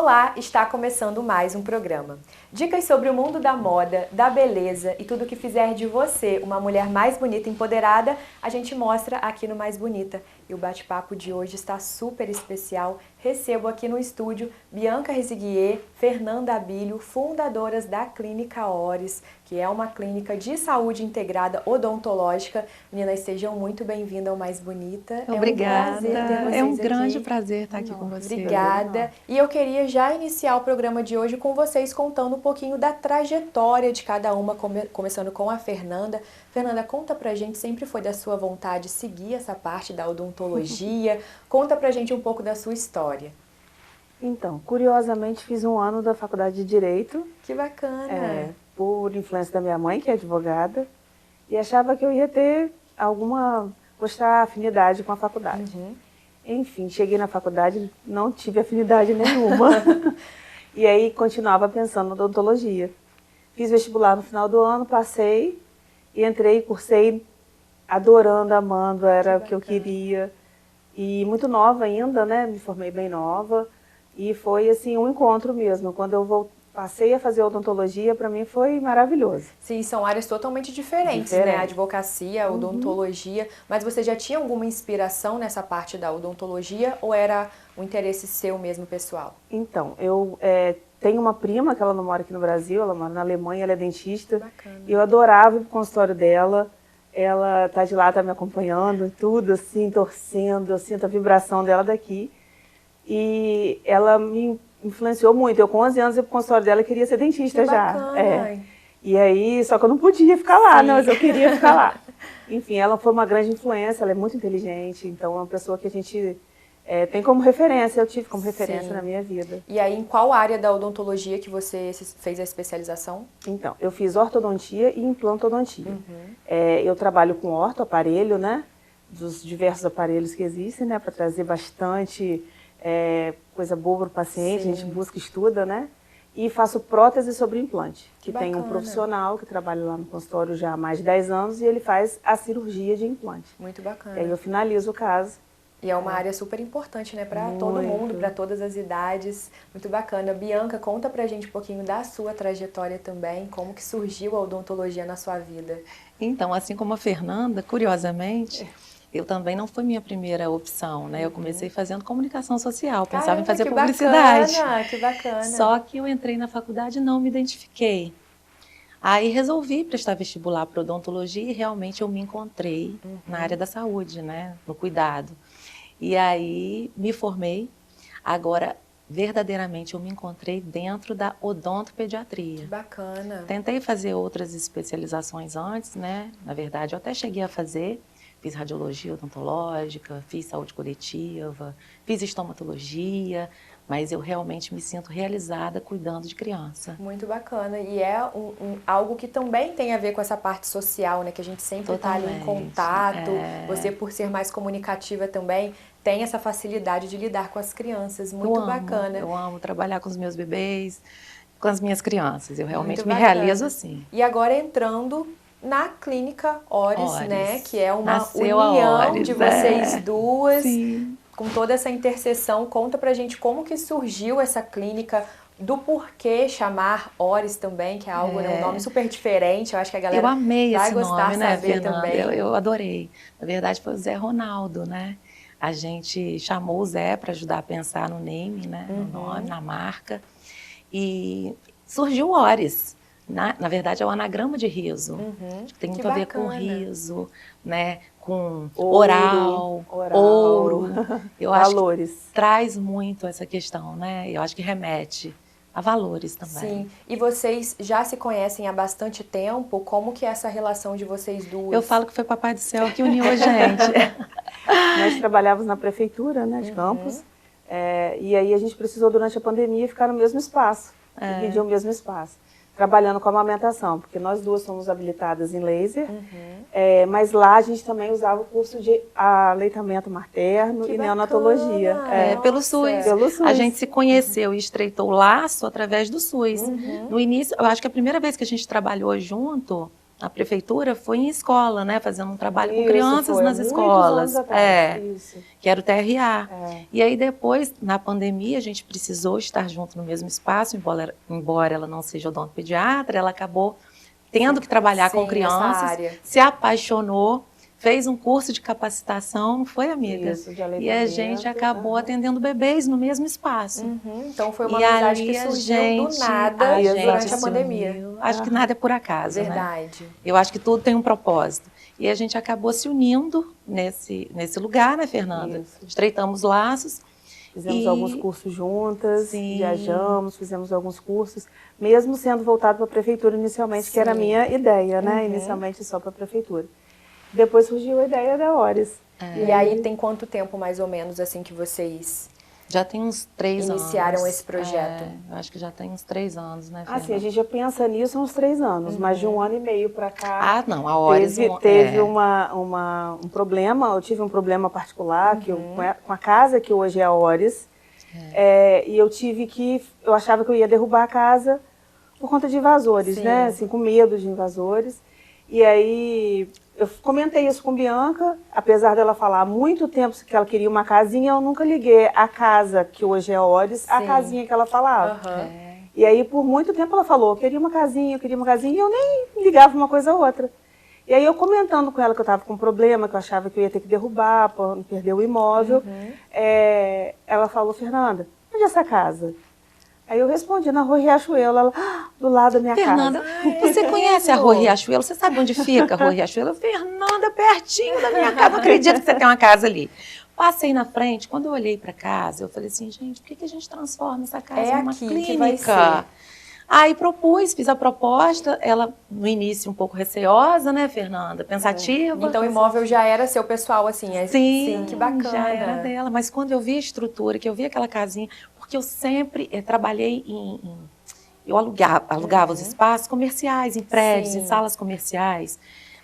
Olá, está começando mais um programa. Dicas sobre o mundo da moda, da beleza e tudo que fizer de você uma mulher mais bonita e empoderada, a gente mostra aqui no Mais Bonita. E o bate-papo de hoje está super especial. Recebo aqui no estúdio Bianca Reziguier, Fernanda Abílio, fundadoras da Clínica Oris, que é uma clínica de saúde integrada odontológica. Meninas, sejam muito bem-vindas ao Mais Bonita. Obrigada. É um prazer ter vocês É um aqui. grande prazer estar aqui com vocês. Obrigada. E eu queria já iniciar o programa de hoje com vocês contando um pouquinho da trajetória de cada uma, começando com a Fernanda. Fernanda, conta pra gente, sempre foi da sua vontade seguir essa parte da odontologia? Conta pra gente um pouco da sua história. Então, curiosamente, fiz um ano da faculdade de Direito. Que bacana. Por influência da minha mãe, que é advogada, e achava que eu ia ter gostar afinidade com a faculdade. Enfim, cheguei na faculdade, não tive afinidade nenhuma. E aí continuava pensando na odontologia. Fiz vestibular no final do ano, passei e entrei, cursei adorando, amando, era o que eu queria. E muito nova ainda, né? Me formei bem nova. E foi assim um encontro mesmo. Quando eu passei a fazer odontologia, para mim foi maravilhoso. Sim, são áreas totalmente diferentes, né? A advocacia, a odontologia. Mas você já tinha alguma inspiração nessa parte da odontologia ou era um interesse seu mesmo, pessoal? Então, eu tenho uma prima que ela não mora aqui no Brasil, ela mora na Alemanha, ela é dentista. Bacana. E eu adorava ir pro consultório dela. Ela tá de lá, tá me acompanhando, tudo assim, torcendo, eu sinto a vibração dela daqui. E ela me influenciou muito. Eu com 11 anos ia pro consultório dela e queria ser dentista já. E aí, só que eu não podia ficar lá, né? Mas eu queria ficar lá. Enfim, ela foi uma grande influência, ela é muito inteligente, então é uma pessoa que a gente tem como referência, eu tive como referência na minha vida. E aí, em qual área da odontologia que você fez a especialização? Então, eu fiz ortodontia e implantodontia. Eu trabalho com aparelho, né? Dos diversos aparelhos que existem, né? Para trazer bastante coisa boa para o paciente, a gente busca e estuda, né? E faço prótese sobre implante, que tem um profissional que trabalha lá no consultório já há mais de 10 anos e ele faz a cirurgia de implante. Muito bacana. E aí eu finalizo o caso. E é uma área super importante, né? Para todo mundo, para todas as idades. Muito bacana. Bianca, conta pra gente um pouquinho da sua trajetória também, como que surgiu a odontologia na sua vida. Então, assim como a Fernanda, curiosamente, eu também não foi minha primeira opção, né? Eu comecei fazendo comunicação social, pensava em fazer publicidade. Que bacana. Só que eu entrei na faculdade e não me identifiquei. Aí resolvi prestar vestibular para odontologia e realmente eu me encontrei na área da saúde, né? No cuidado. E aí me formei. Agora, verdadeiramente, eu me encontrei dentro da odontopediatria. Que bacana. Tentei fazer outras especializações antes, né? Na verdade, eu até cheguei a fazer. Fiz radiologia odontológica, fiz saúde coletiva, fiz estomatologia, mas eu realmente me sinto realizada cuidando de criança. Muito bacana. E é algo que também tem a ver com essa parte social, né? Que a gente sempre está ali em contato. Você, por ser mais comunicativa também, tem essa facilidade de lidar com as crianças. Muito bacana. Eu amo trabalhar com os meus bebês, com as minhas crianças. Eu realmente me realizo assim. E agora entrando na Clínica Oris, né? Que é uma Nasceu união de vocês duas. Sim. Com toda essa interseção. Conta pra gente como que surgiu essa clínica, do porquê chamar Oris também, que é algo, né, um nome super diferente. Eu acho que a galera vai gostar de saber também. Eu adorei. Na verdade, foi o Zé Ronaldo, né? A gente chamou o Zé para ajudar a pensar no name, né? No nome, na marca. E surgiu o Oris. Na verdade, é o anagrama de riso. Tem muito a ver com riso, né? Com ouro. Eu acho que traz muito essa questão, né? Eu acho que remete a valores também. Sim. E vocês já se conhecem há bastante tempo? Como que é essa relação de vocês duas? Eu falo que foi Papai do Céu que uniu a gente. Nós trabalhávamos na prefeitura, né, de Campos. E aí a gente precisou, durante a pandemia, ficar no mesmo espaço. Dividir o mesmo espaço. Trabalhando com a amamentação, porque nós duas somos habilitadas em laser, mas lá a gente também usava o curso de aleitamento materno e neonatologia. Pelo SUS. A gente se conheceu e estreitou o laço através do SUS. No início, eu acho que a primeira vez que a gente trabalhou junto, a prefeitura foi em escola, né? Fazendo um trabalho com Isso, crianças foi nas há muitos escolas. anos atrás, isso. Que era o TRA. É. E aí depois, na pandemia, a gente precisou estar junto no mesmo espaço, embora ela não seja odontopediatra, ela acabou tendo que trabalhar com crianças, se apaixonou, fez um curso de capacitação, não foi, amiga? Isso, de e a gente acabou atendendo bebês no mesmo espaço. Então foi uma amizade que surgiu do nada durante a pandemia. Acho que nada é por acaso, Verdade. né? Eu acho que tudo tem um propósito. E a gente acabou se unindo nesse lugar, né, Fernanda? Isso. Estreitamos laços. Fizemos alguns cursos juntas, Sim. viajamos, fizemos alguns cursos, mesmo sendo voltado para a prefeitura inicialmente, que era a minha ideia, né? Inicialmente só para a prefeitura. Depois surgiu a ideia da Ores. E aí tem quanto tempo, mais ou menos, assim, que vocês já tem uns 3 anos. Iniciaram esse projeto? Eu acho que já tem uns 3 anos, né, Fernanda? Assim, a gente já pensa nisso há uns 3 anos, mas de 1 ano e meio para cá... Ah, não, a Ores... Teve um problema, eu tive um problema particular com a casa que hoje é a Ores, e eu achava que eu ia derrubar a casa por conta de invasores, né? Assim, com medo de invasores. E aí eu comentei isso com Bianca, apesar dela falar há muito tempo que ela queria uma casinha, eu nunca liguei a casa que hoje é a Ores, a casinha que ela falava. E aí por muito tempo ela falou, eu queria uma casinha, e eu nem ligava uma coisa a outra. E aí eu comentando com ela que eu estava com um problema, que eu achava que eu ia ter que derrubar para não perder o imóvel, ela falou, Fernanda, onde é essa casa? Aí eu respondi, na Rua Riachuelo, ela, do lado da minha Fernanda, casa. você conhece a Rua Riachuelo? Você sabe onde fica a Rua Riachuelo? Fernanda, pertinho da minha casa, não acredito que você tem uma casa ali. Passei na frente, quando eu olhei para casa, eu falei assim, gente, por que a gente transforma essa casa numa clínica? Vai ser. Aí fiz a proposta, ela no início um pouco receosa, né, Fernanda? Pensativa. Então o imóvel já era seu pessoal, assim? Sim, que bacana. Já era dela, mas quando eu vi a estrutura, que eu vi aquela casinha, porque eu sempre trabalhei eu alugava os espaços comerciais, em prédios, em salas comerciais.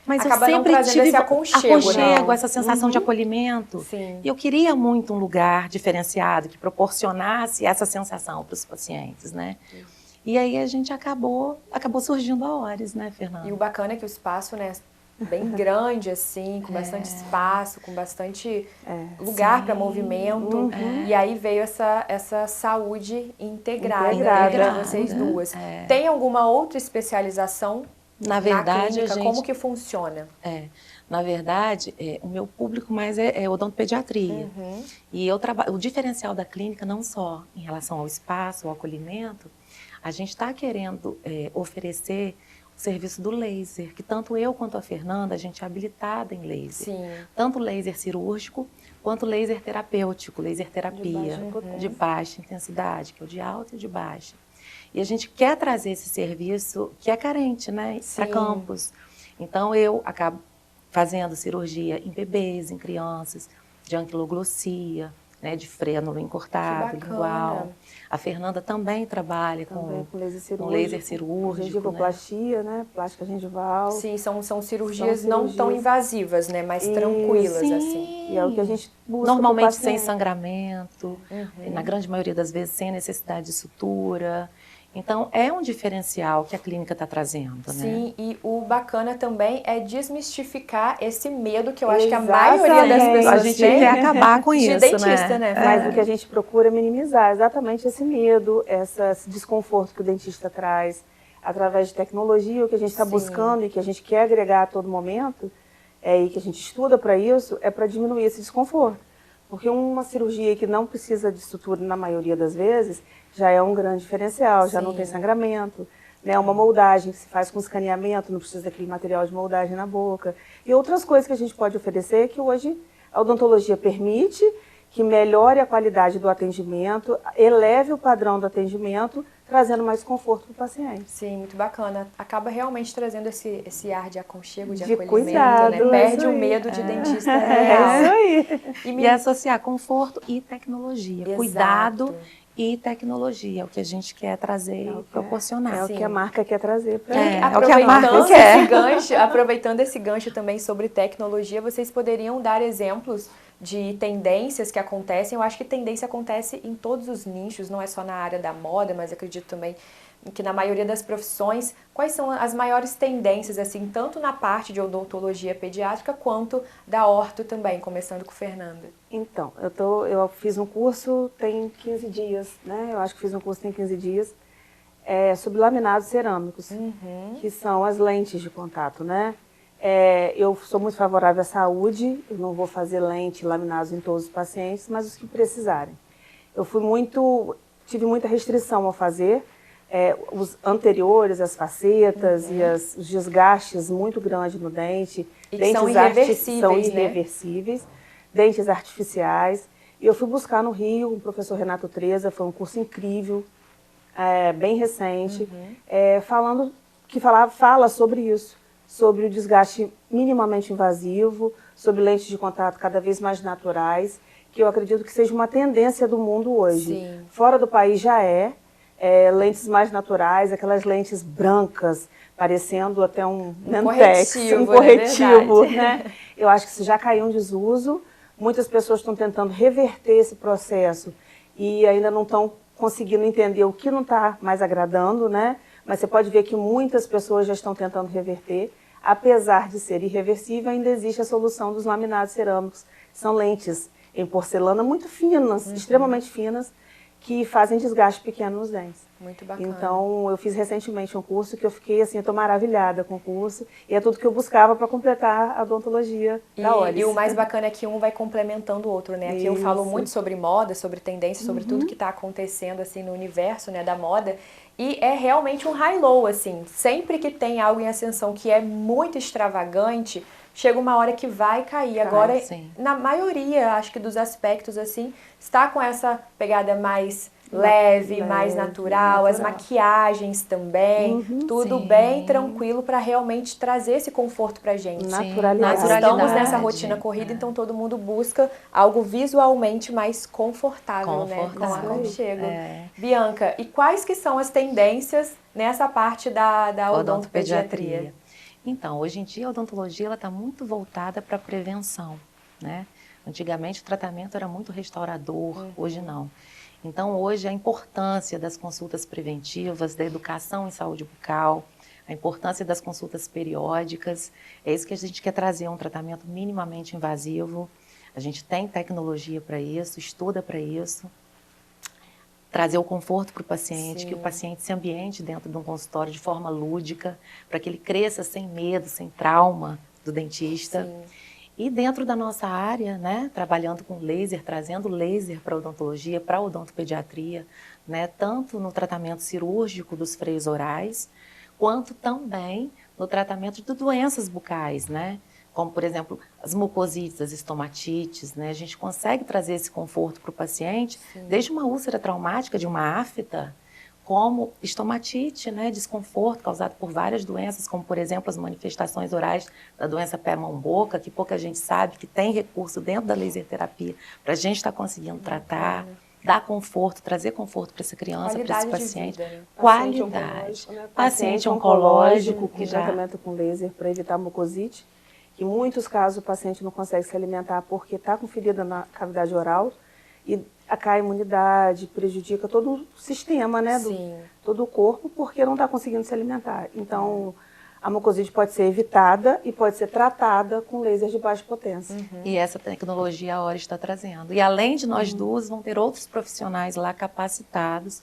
Mas acaba eu sempre não trazendo tive esse aconchego, essa sensação de acolhimento. Sim. E eu queria muito um lugar diferenciado que proporcionasse essa sensação para os pacientes, né? E aí a gente acabou surgindo a Ores, né, Fernanda? E o bacana é que o espaço, né, bem grande, assim, com bastante espaço, com bastante lugar para movimento. E aí veio essa saúde integrada entre vocês duas. Tem alguma outra especialização na clínica? Como que funciona? Na verdade, o meu público mais é odontopediatria. E o diferencial da clínica, não só em relação ao espaço, ao acolhimento, a gente está querendo oferecer o serviço do laser, que tanto eu quanto a Fernanda, a gente é habilitada em laser. Sim. Tanto laser cirúrgico, quanto laser terapêutico, laser terapia, de baixa intensidade, que é o de alta e de baixa. E a gente quer trazer esse serviço que é carente, né, para Campos. Então eu acabo fazendo cirurgia em bebês, em crianças, de anquiloglossia, né, de frênulo encurtado, lingual. A Fernanda também trabalha com laser cirúrgico. Gengivoplastia, né? Plástica gengival. Sim, são cirurgias não tão invasivas, né? Mais tranquilas, assim. E é o que a gente busca. Normalmente sem sangramento, na grande maioria das vezes sem necessidade de sutura. Então, é um diferencial que a clínica está trazendo, né? Sim, e o bacana também é desmistificar esse medo que eu acho que a maioria das pessoas a gente quer acabar com isso, de dentista, né? Mas o que a gente procura é minimizar exatamente esse medo, esse desconforto que o dentista traz, através de tecnologia, o que a gente está buscando e que a gente quer agregar a todo momento, e que a gente estuda para isso, é para diminuir esse desconforto. Porque uma cirurgia que não precisa de sutura, na maioria das vezes, já é um grande diferencial, já não tem sangramento, né? Uma moldagem que se faz com escaneamento, não precisa daquele material de moldagem na boca. E outras coisas que a gente pode oferecer que hoje a odontologia permite, que melhore a qualidade do atendimento, eleve o padrão do atendimento, trazendo mais conforto para o paciente. Sim, muito bacana. Acaba realmente trazendo esse ar de aconchego, de acolhimento, cuidado, né? Perde o medo de dentista real. É isso aí. E associar conforto e tecnologia. Cuidado e tecnologia, é o que a gente quer trazer e proporcionar. É o que a marca quer trazer para Aproveitando esse gancho também sobre tecnologia, vocês poderiam dar exemplos de tendências que acontecem? Eu acho que tendência acontece em todos os nichos, não é só na área da moda, mas acredito também que na maioria das profissões, quais são as maiores tendências, assim, tanto na parte de odontologia pediátrica quanto da orto também, começando com Fernanda? Então, eu fiz um curso tem 15 dias, né? Eu acho que fiz um curso tem 15 dias, sobre laminados cerâmicos, que são as lentes de contato, né? Eu sou muito favorável à saúde, eu não vou fazer lente, laminados em todos os pacientes, mas os que precisarem. Eu tive muita restrição ao fazer, os anteriores, as facetas e os desgastes muito grandes no dente. E que são irreversíveis, são irreversíveis, né? Dentes artificiais. E eu fui buscar no Rio o professor Renato Treza, foi um curso incrível, bem recente, fala sobre isso, sobre o desgaste minimamente invasivo, sobre lentes de contato cada vez mais naturais, que eu acredito que seja uma tendência do mundo hoje. Sim. Fora do país já lentes mais naturais, aquelas lentes brancas, parecendo até um Mentex, um corretivo, né? Eu acho que isso já caiu em desuso. Muitas pessoas estão tentando reverter esse processo e ainda não estão conseguindo entender o que não está mais agradando, né? Mas você pode ver que muitas pessoas já estão tentando reverter. Apesar de ser irreversível, ainda existe a solução dos laminados cerâmicos. São lentes em porcelana muito finas, extremamente finas, que fazem desgaste pequeno nos dentes. Muito bacana. Então, eu fiz recentemente um curso que eu fiquei assim, eu tô maravilhada com o curso, e é tudo que eu buscava para completar a odontologia da Oris. E o mais bacana é que um vai complementando o outro, né? Aqui eu falo muito sobre moda, sobre tendência, sobre tudo que está acontecendo assim no universo, né, da moda. E é realmente um high-low, assim. Sempre que tem algo em ascensão que é muito extravagante, chega uma hora que vai cair. Agora, sim. na maioria, acho que dos aspectos, assim, está com essa pegada mais leve, mais natural, as maquiagens também, tudo sim. bem tranquilo para realmente trazer esse conforto pra gente. Naturalidade. Nós estamos nessa rotina corrida, então todo mundo busca algo visualmente mais confortável, né? Com aconchego. Bianca, e quais que são as tendências nessa parte da odontopediatria? Então, hoje em dia a odontologia está muito voltada para a prevenção, né? Antigamente o tratamento era muito restaurador, hoje não. Então, hoje, a importância das consultas preventivas, da educação em saúde bucal, a importância das consultas periódicas, é isso que a gente quer trazer, um tratamento minimamente invasivo. A gente tem tecnologia para isso, estuda para isso. Trazer o conforto para o paciente, que o paciente se ambiente dentro de um consultório de forma lúdica, para que ele cresça sem medo, sem trauma do dentista. Sim. E dentro da nossa área, né, trabalhando com laser, trazendo laser para a odontologia, para a odontopediatria, né, tanto no tratamento cirúrgico dos freios orais, quanto também no tratamento de doenças bucais, né, como, por exemplo, as mucosites, as estomatites, né, a gente consegue trazer esse conforto para o paciente, desde uma úlcera traumática de uma afta, como estomatite, né, desconforto causado por várias doenças, como, por exemplo, as manifestações orais da doença pé-mão-boca, que pouca gente sabe que tem recurso dentro da laser terapia para a gente estar conseguindo tratar, dar conforto, trazer conforto para essa criança, para esse paciente. Vida, né? Qualidade. Paciente oncológico com tratamento com laser para evitar mucosite. Em muitos casos o paciente não consegue se alimentar porque está com ferida na cavidade oral e cai a imunidade, prejudica todo o sistema, né, todo o corpo, porque não está conseguindo se alimentar. Então, a mucosite pode ser evitada e pode ser tratada com laser de baixa potência. E essa tecnologia a Oris está trazendo. E além de nós duas, vão ter outros profissionais lá capacitados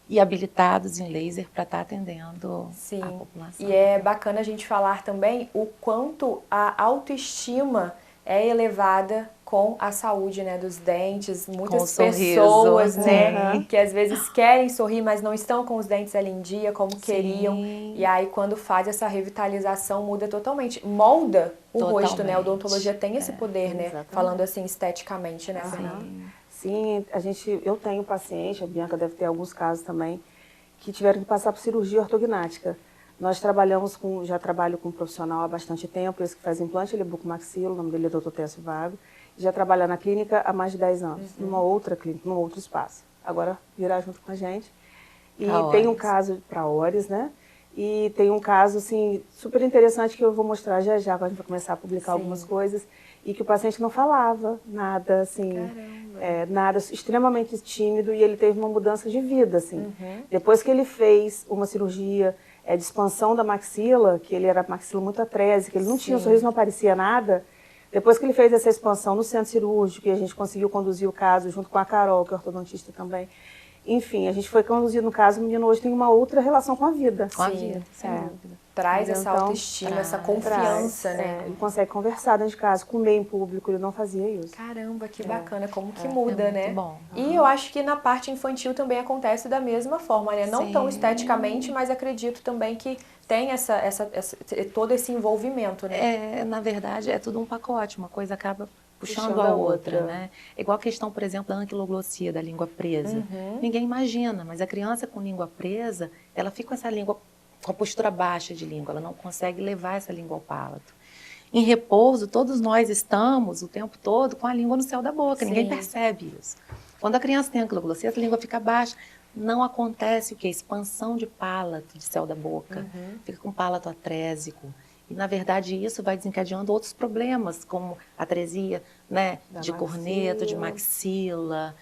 e habilitados em laser para estar atendendo a população. E é bacana a gente falar também o quanto a autoestima é elevada com a saúde, né, dos dentes. Muitas pessoas, né, que às vezes querem sorrir, mas não estão com os dentes ali em dia como queriam. E aí, quando faz essa revitalização, muda totalmente. Molda o rosto, né? A odontologia tem esse poder, né? Exatamente. Falando assim, esteticamente, né, Fernanda? Sim, eu tenho paciente, a Bianca deve ter alguns casos também, que tiveram que passar por cirurgia ortognática. Nós já trabalho com um profissional há bastante tempo, esse que faz implante, ele é bucomaxilo, o nome dele é Dr. Técio Vago. Já trabalha na clínica há mais de 10 anos, numa outra clínica, num outro espaço. Agora virá junto com a gente. E tem um caso para Oris, né? E tem um caso, assim, super interessante que eu vou mostrar já já, quando a gente vai começar a publicar algumas coisas, e que o paciente não falava nada, assim. Caramba. nada, extremamente tímido, e ele teve uma mudança de vida, assim. Depois que ele fez uma cirurgia de expansão da maxila, que ele era maxila muito atrésica, ele não tinha, o sorriso não aparecia nada. Depois que ele fez essa expansão no centro cirúrgico, e a gente conseguiu conduzir o caso junto com a Carol, que é ortodontista também. Enfim, a gente foi conduzido no caso, o menino hoje tem uma outra relação com a vida. Com a vida, sem dúvida. Traz essa autoestima, essa confiança, né? Ele consegue conversar dentro de casa, comer em público, ele não fazia isso. Caramba, que bacana, como que muda, né? Muito bom. E eu acho que na parte infantil também acontece da mesma forma, né? Não tão esteticamente, mas acredito também que tem todo esse envolvimento, né? Na verdade, é tudo um pacote, uma coisa acaba puxando a outra, né? Igual a questão, por exemplo, da anquiloglossia, da língua presa. Ninguém imagina, mas a criança com língua presa, ela fica com essa língua, com a postura baixa de língua, ela não consegue levar essa língua ao palato. Em repouso, todos nós estamos o tempo todo com a língua no céu da boca, ninguém percebe isso. Quando a criança tem anquiloglossia, essa língua fica baixa, não acontece o quê? Expansão de palato, de céu da boca, fica com palato atrésico. E, na verdade, isso vai desencadeando outros problemas, como atresia, né, de corneto, de maxila,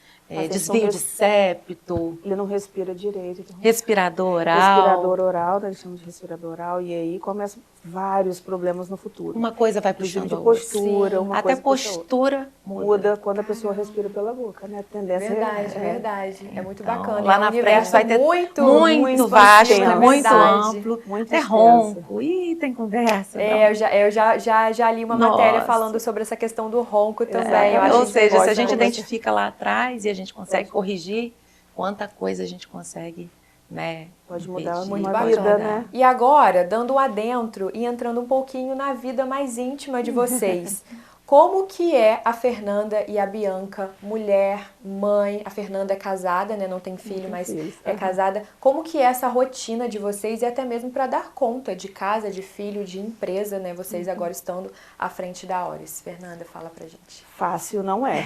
desvio de septo. Ele não respira direito. Então... Respirador oral. Respirador oral, nós chamamos de respirador oral, e aí começam vários problemas no futuro. Uma coisa vai puxando de postura, uma até coisa postura muda quando a pessoa respira pela boca, né? A tendência verdade. É muito então, bacana. Lá na frente vai ter muito vasto, muito amplo, muito ronco. Ih, tem conversa. Eu já li uma matéria falando sobre essa questão do ronco também. Ou seja, se a gente identifica lá atrás e a gente consegue corrigir, quanta coisa a gente consegue, né? Pode mudar muito uma vida, né? E agora, dando um adentro e entrando um pouquinho na vida mais íntima de vocês, como que é a Fernanda e a Bianca, mulher, mãe? A Fernanda é casada, né? Não tem filho, mas é casada. Como que é essa rotina de vocês e até mesmo para dar conta de casa, de filho, de empresa, né? Vocês agora estando à frente da Auris. Fernanda, fala pra gente. Fácil não é.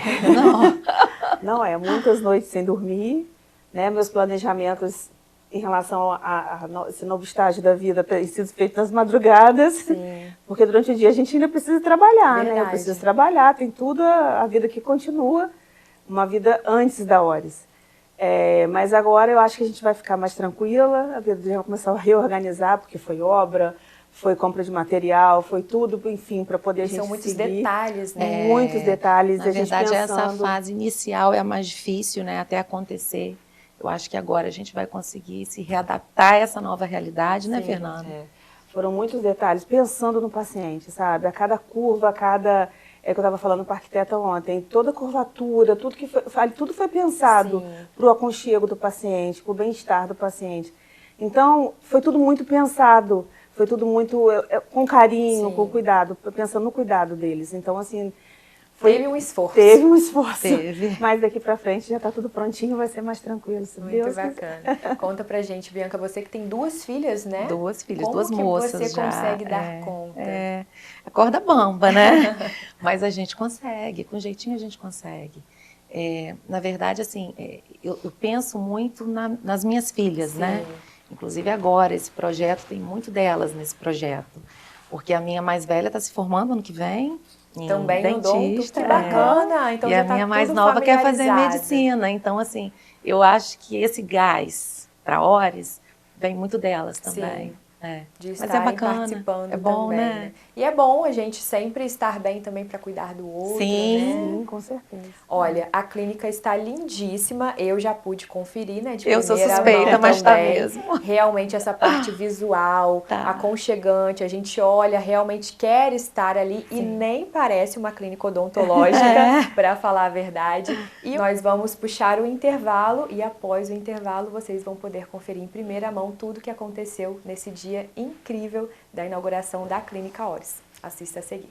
Não é. Muitas noites sem dormir, né? Meus planejamentos em relação a esse novo estágio da vida tem sido feito nas madrugadas, porque durante o dia a gente ainda precisa trabalhar, né? Eu preciso trabalhar, tem tudo a vida que continua, uma vida antes da Auris. Mas agora eu acho que a gente vai ficar mais tranquila, a vida já vai começar a reorganizar, porque foi obra, foi compra de material, foi tudo, enfim, para poder a gente São muitos seguir. Detalhes, né? Muitos detalhes. Na verdade, essa fase inicial é a mais difícil, né? Até acontecer. Eu acho que agora a gente vai conseguir se readaptar a essa nova realidade, né, Fernanda? Foram muitos detalhes, pensando no paciente, sabe? A cada curva, que eu estava falando para a arquiteta ontem, toda curvatura, tudo foi pensado para o aconchego do paciente, para o bem-estar do paciente. Então, foi tudo muito pensado, foi tudo muito com carinho, com cuidado, pensando no cuidado deles. Então, assim... Teve um esforço. Teve um esforço. Teve. Mas daqui pra frente já tá tudo prontinho, vai ser mais tranquilo. Muito bacana. Conta pra gente, Bianca, você que tem 2 filhas, né? 2 filhas, Como 2 moças já. Como você consegue dar conta? A corda bamba, né? Mas a gente consegue, com jeitinho a gente consegue. Na verdade, assim, eu penso muito nas minhas filhas, né? Inclusive agora, esse projeto, tem muito delas nesse projeto. Porque a minha mais velha está se formando ano que vem. Também dentista, no odonto, que bacana. Então e já a minha tá mais tudo nova quer fazer familiarizado. medicina. Então, assim, eu acho que esse gás para Auris vem muito delas também. De Mas estar é bacana, participando é bom, também, né? E é bom a gente sempre estar bem também para cuidar do outro, né? Sim, com certeza. Olha, a clínica está lindíssima, eu já pude conferir, né, de Eu sou primeira suspeita, mão mas tá também. mesmo. Realmente essa parte visual, aconchegante, a gente olha, realmente quer estar ali e nem parece uma clínica odontológica, para falar a verdade. E nós vamos puxar o intervalo e após o intervalo vocês vão poder conferir em primeira mão tudo que aconteceu nesse dia incrível da inauguração da Clínica Auris. Assista a seguir.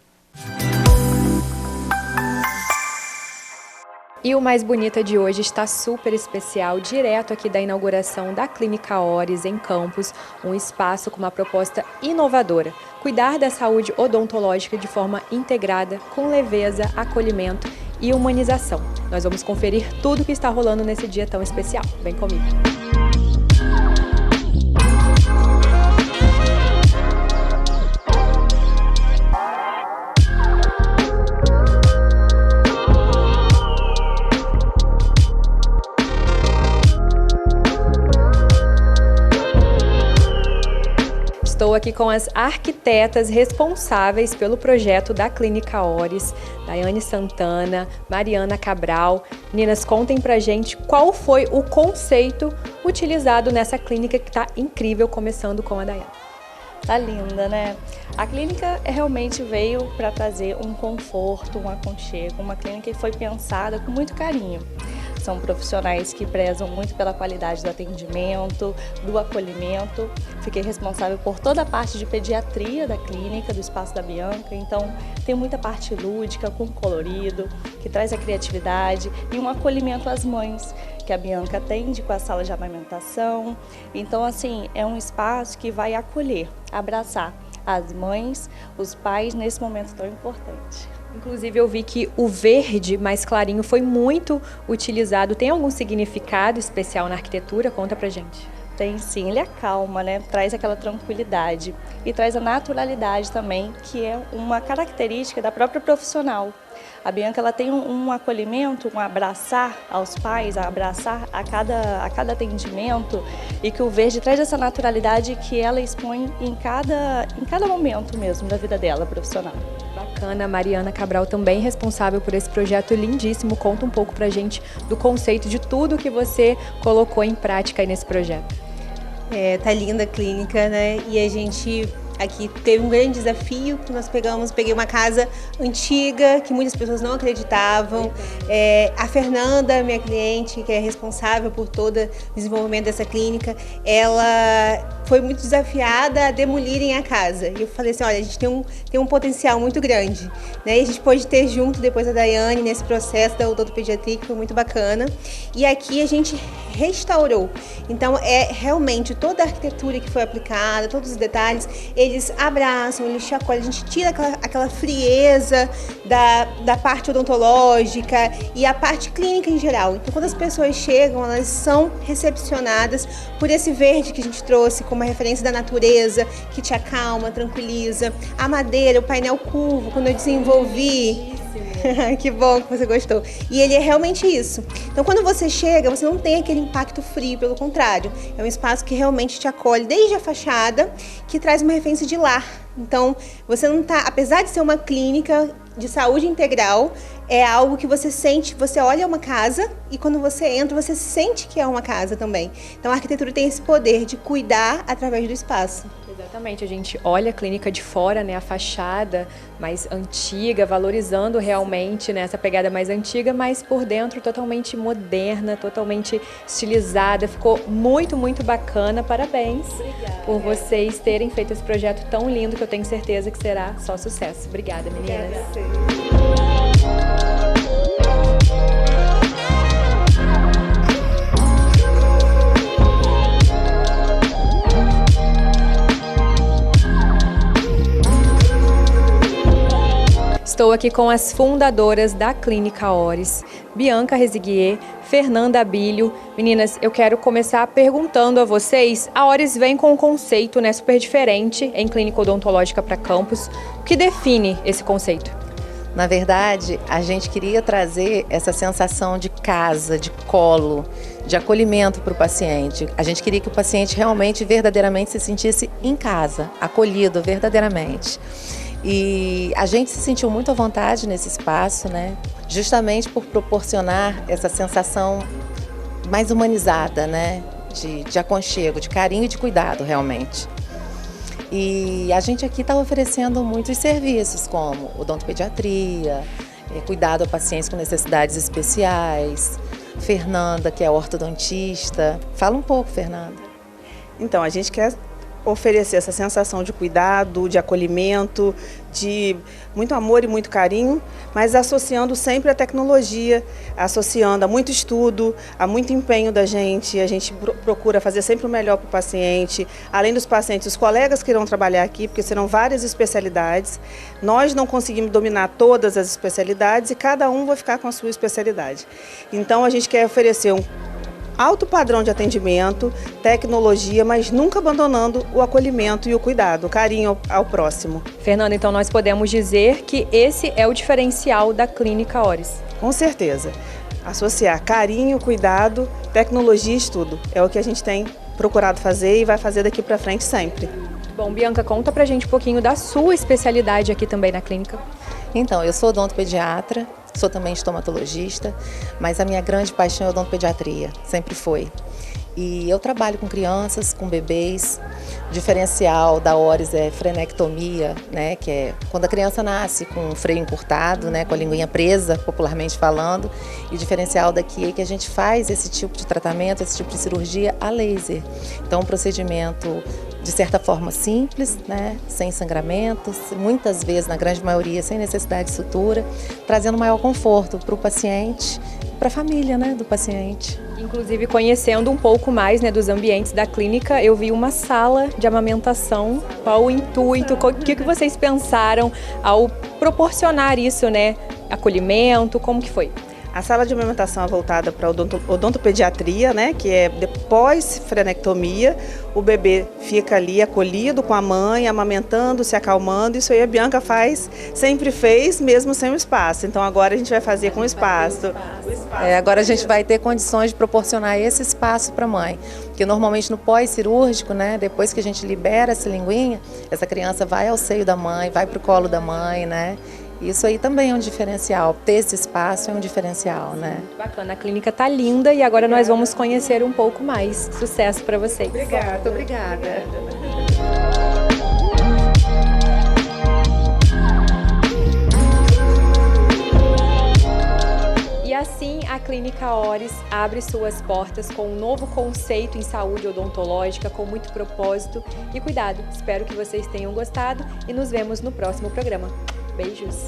E o Mais Bonita de hoje está super especial, direto aqui da inauguração da Clínica Auris em Campos, um espaço com uma proposta inovadora. Cuidar da saúde odontológica de forma integrada, com leveza, acolhimento e humanização. Nós vamos conferir tudo o que está rolando nesse dia tão especial. Vem comigo. aqui com as arquitetas responsáveis pelo projeto da Clínica Oris, Daiane Santana, Mariana Cabral. Meninas, contem pra gente qual foi o conceito utilizado nessa clínica que tá incrível, começando com a Daiane. Tá linda, né? A clínica realmente veio para trazer um conforto, um aconchego, uma clínica que foi pensada com muito carinho. São profissionais que prezam muito pela qualidade do atendimento, do acolhimento. Fiquei responsável por toda a parte de pediatria da clínica, do espaço da Bianca, então tem muita parte lúdica, com colorido, que traz a criatividade e um acolhimento às mães, que a Bianca atende com a sala de amamentação. Então, assim, é um espaço que vai acolher, abraçar as mães, os pais nesse momento tão importante. Inclusive, eu vi que o verde mais clarinho foi muito utilizado. Tem algum significado especial na arquitetura? Conta pra gente. Tem sim, ele acalma, né? Traz aquela tranquilidade e traz a naturalidade também, que é uma característica da própria profissional. A Bianca ela tem um acolhimento, um abraçar aos pais, abraçar a cada atendimento, e que o verde traz essa naturalidade que ela expõe em cada momento mesmo da vida dela profissional. Bacana, Mariana Cabral também responsável por esse projeto lindíssimo. Conta um pouco pra gente do conceito de tudo que você colocou em prática aí nesse projeto. Tá linda a clínica, né? E a gente aqui teve um grande desafio que nós peguei uma casa antiga que muitas pessoas não acreditavam. A Fernanda, minha cliente, que é responsável por todo o desenvolvimento dessa clínica, ela foi muito desafiada a demolirem a casa. E eu falei assim, olha, a gente tem um potencial muito grande, né? E a gente pôde ter junto depois a Daiane nesse processo da odontopediatria, que foi muito bacana. E aqui a gente restaurou. Então, realmente toda a arquitetura que foi aplicada, todos os detalhes, eles abraçam, eles chacoalham, a gente tira aquela frieza da parte odontológica e a parte clínica em geral. Então, quando as pessoas chegam, elas são recepcionadas por esse verde que a gente trouxe como referência da natureza, que te acalma, tranquiliza. A madeira, o painel curvo, quando eu desenvolvi... Que bom que você gostou. E ele é realmente isso. Então, quando você chega, você não tem aquele impacto frio, pelo contrário. É um espaço que realmente te acolhe desde a fachada, que traz uma referência de lar. Então, você não tá, apesar de ser uma clínica de saúde integral, é algo que você sente, você olha uma casa e quando você entra, você sente que é uma casa também. Então, a arquitetura tem esse poder de cuidar através do espaço. Exatamente, a gente olha a clínica de fora, né, a fachada mais antiga, valorizando realmente, né, essa pegada mais antiga, mas por dentro totalmente moderna, totalmente estilizada. Ficou muito, muito bacana. Parabéns. Obrigada. Por vocês terem feito esse projeto tão lindo, que eu tenho certeza que será só sucesso. Obrigada, meninas. Obrigada. Estou aqui com as fundadoras da Clínica Oris, Bianca Resiguier, Fernanda Abílio. Meninas, eu quero começar perguntando a vocês, a Oris vem com um conceito, né, super diferente em clínica odontológica para campus. O que define esse conceito? Na verdade, a gente queria trazer essa sensação de casa, de colo, de acolhimento para o paciente. A gente queria que o paciente realmente, verdadeiramente se sentisse em casa, acolhido verdadeiramente. E a gente se sentiu muito à vontade nesse espaço, né? Justamente por proporcionar essa sensação mais humanizada, né? De aconchego, de carinho e de cuidado, realmente. E a gente aqui está oferecendo muitos serviços, como odontopediatria, cuidado a pacientes com necessidades especiais, Fernanda, que é ortodontista. Fala um pouco, Fernanda. Então, a gente quer oferecer essa sensação de cuidado, de acolhimento, de muito amor e muito carinho, mas associando sempre a tecnologia, associando a muito estudo, a muito empenho da gente. A gente procura fazer sempre o melhor para o paciente, além dos pacientes, os colegas que irão trabalhar aqui, porque serão várias especialidades. Nós não conseguimos dominar todas as especialidades e cada um vai ficar com a sua especialidade. Então, a gente quer oferecer um alto padrão de atendimento, tecnologia, mas nunca abandonando o acolhimento e o cuidado, o carinho ao próximo. Fernanda, então nós podemos dizer que esse é o diferencial da Clínica Oris. Com certeza. Associar carinho, cuidado, tecnologia e estudo. É o que a gente tem procurado fazer e vai fazer daqui para frente sempre. Bom, Bianca, conta pra gente um pouquinho da sua especialidade aqui também na clínica. Então, eu sou odontopediatra, sou também estomatologista, mas a minha grande paixão é odontopediatria, sempre foi. E eu trabalho com crianças, com bebês. O diferencial da ORIS é frenectomia, né, que é quando a criança nasce com o freio encurtado, né, com a linguinha presa, popularmente falando. E o diferencial daqui é que a gente faz esse tipo de tratamento, esse tipo de cirurgia a laser. Então, um procedimento de certa forma simples, né, sem sangramentos, muitas vezes, na grande maioria, sem necessidade de sutura, trazendo maior conforto para o paciente, para a família, né, do paciente. Inclusive, conhecendo um pouco mais, né, dos ambientes da clínica, eu vi uma sala de amamentação. Qual o intuito? O que vocês pensaram ao proporcionar isso, né? Acolhimento, como que foi? A sala de amamentação é voltada para odontopediatria, né, que é depois frenectomia, o bebê fica ali acolhido com a mãe, amamentando, se acalmando. Isso aí a Bianca faz, sempre fez, mesmo sem o espaço. Então agora a gente vai fazer com espaço. Agora a gente vai ter condições de proporcionar esse espaço para a mãe, porque normalmente no pós-cirúrgico, né, depois que a gente libera essa linguinha, essa criança vai ao seio da mãe, vai para o colo da mãe, né? Isso aí também é um diferencial, ter esse espaço é um diferencial, né? Muito bacana, a clínica tá linda e agora nós vamos conhecer um pouco mais. Sucesso para vocês. Obrigada. Muito obrigada. E assim, a Clínica ORIS abre suas portas com um novo conceito em saúde odontológica, com muito propósito e cuidado. Espero que vocês tenham gostado e nos vemos no próximo programa. Beijos!